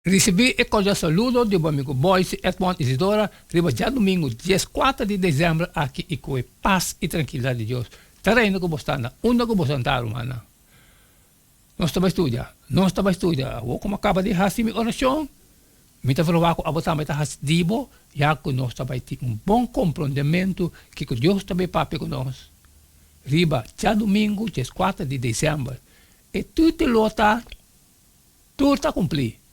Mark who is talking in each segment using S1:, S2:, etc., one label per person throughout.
S1: Recebi e cordial saludo do meu amigo Boyce Edmond Isidora, riba já domingo, 14 de dezembro, aqui e com paz e tranquilidade de Deus. Terreno que você está, onde que você está, humana. Nós estamos estudando, vou como acaba de fazer minha oração, me está falando que a botar me está fazendo, já que nós estamos tendo bom compreendimento que Deus também papai conosco. Riba já domingo, 14 de dezembro, e tudo lota, tudo está cumprido.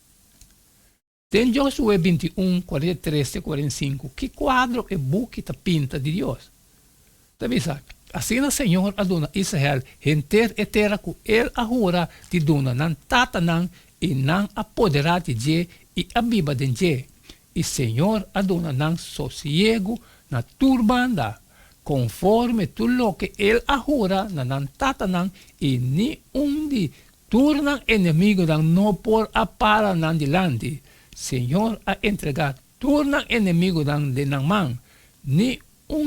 S1: Tem Josué 21, 43 e 45, que quadro e book está pinta de Deus. Também sabe, assim o Senhor aduna Israel, enter e terra que ele ahura de duna, nan tata nan, e nan apoderar de je, e abiba de je. E Senhor aduna nan sosiego, na turbanda, conforme tudo que ele ahura, nan tata nan, e ni de turnan inimigo nan no por apara nan dilante. Senhor a entregar torna inimigo de man, ni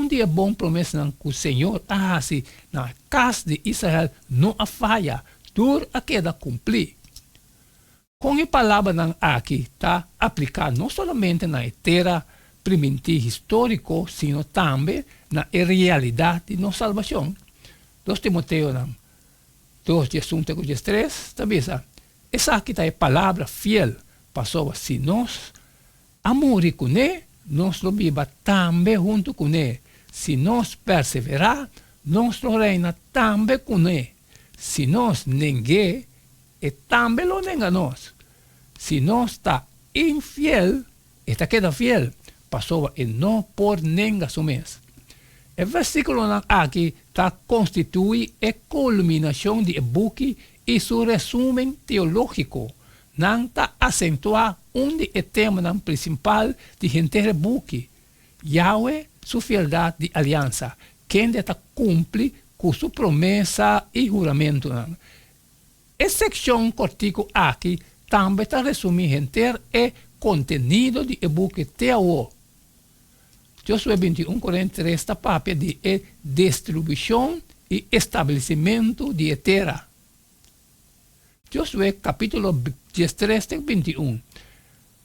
S1: dia bom promessa que o Senhor a assim na casa de Israel não a falha, tur a queda cumprir. Com a palavra aqui está aplicada não somente na terra primitiva histórico, sino também na realidade de nossa salvação. 2 Timoteo 2, 13, também sabe. Essa aqui está a palavra fiel. Passou se nós amores com ele, nós lo viva também junto com ele. Se nós perseverar, nós lo reina também com ele. Se nós ninguém, e também lo nega nós. Se nós está infiel, está queda fiel, passou e não por nega sumes. O versículo aqui está constitui a culminação de book e seu resumo teológico. Não está acentuar onde é tema principal de gente buque. Yahweh, sua fialdade de aliança, quem está cumpre com sua promessa e juramento. A seção cortico aqui também está resumindo o contenido de buque Teo. Josué 21, 43 está papel de distribuição e estabelecimento de terra. Josué capítulo 13, 21.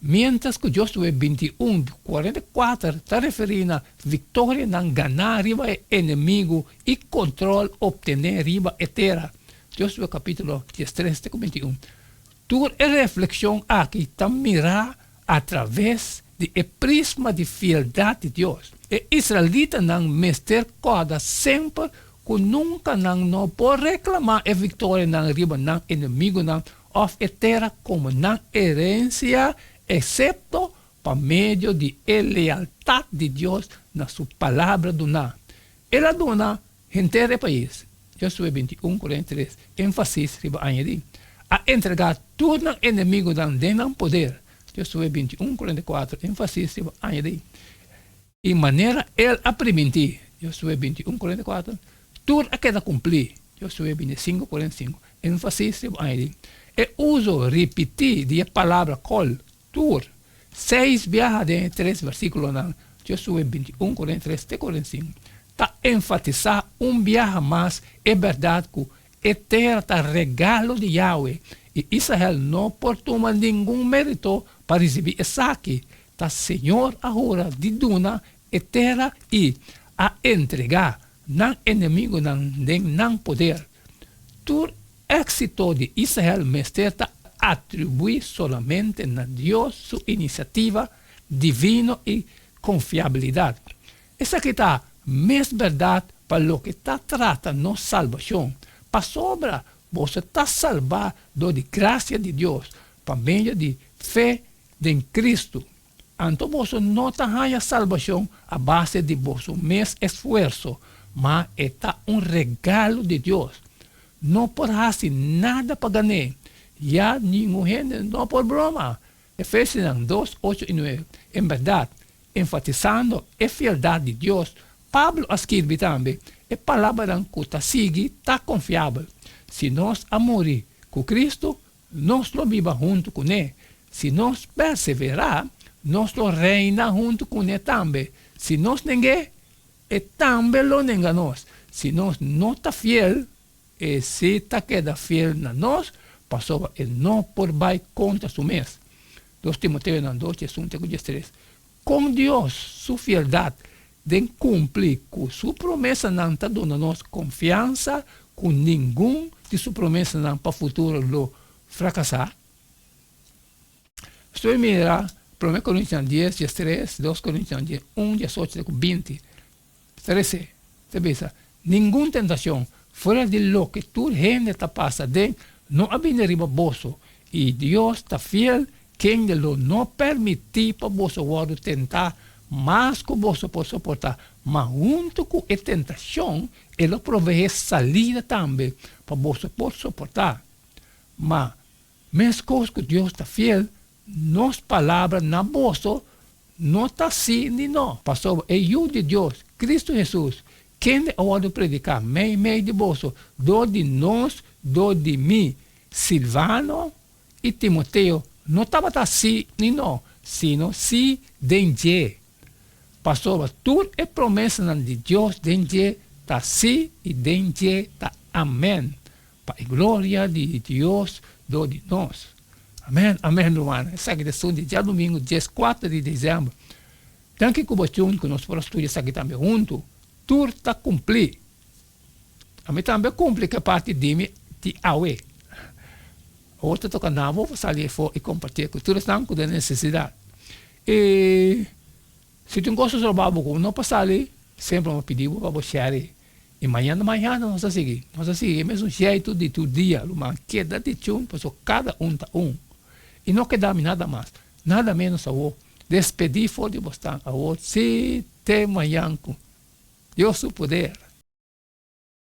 S1: Mientras que Josué 21, 44 está referindo a vitória na ganar riba o inimigo e controle obter riba a terra. Josué capítulo 13, 21. Toda a reflexão aqui está mirar através do prisma de fialdade de Deus. E israelita não mester corda sempre que nunca não pode reclamar a vitória na riba não inimigo não of a terra como não herência, excepto por meio de lealdade de Deus na sua palavra do não. Ela dona inteiro país. Josué 21, 43, ênfase riba añadir. A entregar tudo no inimigo não poder. Josué 21, 44, ênfase riba añadir. E maneira ele a permitir. Josué 21, 44. Tudo a queda cumprir. Josué 25, 45. ênfase riba añadir. E uso repetir de palavra col, tur. 6 viaja de 3 versículos na Josué 21, 43 e 45. Está enfatizar viaje mais, é verdade que a terra está regalo de Yahweh. E Israel não pode tomar nenhum mérito para receber essa aqui. Está Senhor agora de duna a terra e a entregar não inimigo não poder. Tur éxito de Israel está atribuído solamente a Deus sua iniciativa divina e confiabilidade. Essa aqui está mais verdade para o que está tratando nossa salvação. Para sobra, você está salvado de graça de Deus, por meio de fé em Cristo. Então você não está ganhando salvação a base de vosso mesmo esforço, mas está regalo de Deus. Não pode fazer nada para ganhar. Já nenhum gente não pode broma. Efésios 2, 8 e 9. Em verdade, enfatizando a fialdade de Deus, Pablo escreve também, a palavra que está seguindo está confiável. Se nós amores com Cristo, nós lo viva junto com Ele. Se nós perseverar, nós lo reina junto com Ele também. Se nós ninguém, Ele também lo nega nós. Se nós não está fiel, e se está queda fiel na nós, passou ele não por vai contra su mês. 2 Timoteo 2, 1, 3. Con Dios, su fieldad de cumplir con su promesa, não está dando-nos confiança, com nenhum de su promesa não para o futuro lo fracassar. Estou a mirar 1 Coríntios 10, 3, 2 Coríntios 10, 1, 18, 20, 13. Te ves, ninguna tentación fuera de lo que tu gente te pasa de no viene arriba vos, y Dios está fiel, quien lo no permitir para vos tentar más que vos por soportar, mas junto con la tentación, Él provee salida también para vos por soportar. Mas, mesmo cosas que Dios está fiel, nos palabras na vos no está sim ni no. Pastor, eu de Deus, Cristo Jesus, quem é hora de predicar, meio de vos, do de nós, do de mim, Silvano e Timoteo, não estava assim ni no, sino sim de Pastor, tudo é promessa de Deus, de está sim e de está amém. Para a glória de Deus, do de nós. Amém, amém, irmão. Essa questão de dia domingo, dia 4 de dezembro. Tanto que que nós podemos estudar aqui também junto, tudo está cumprido. A mim também cumpre que parte de mim, de aue. Outra toca na vou sair fora e compartilhar com todos os que têm necessidade. E se tu gosta de trabalhar com não passar ali, sempre me pedir para você share. E amanhã nós vamos seguir. Nós vamos seguir, mesmo jeito de tu dia, uma queda de tchum, pessoal, cada tá E não queda nada mais, nada menos a o despedir fora de você, a o se te amanhã com Deus o poder.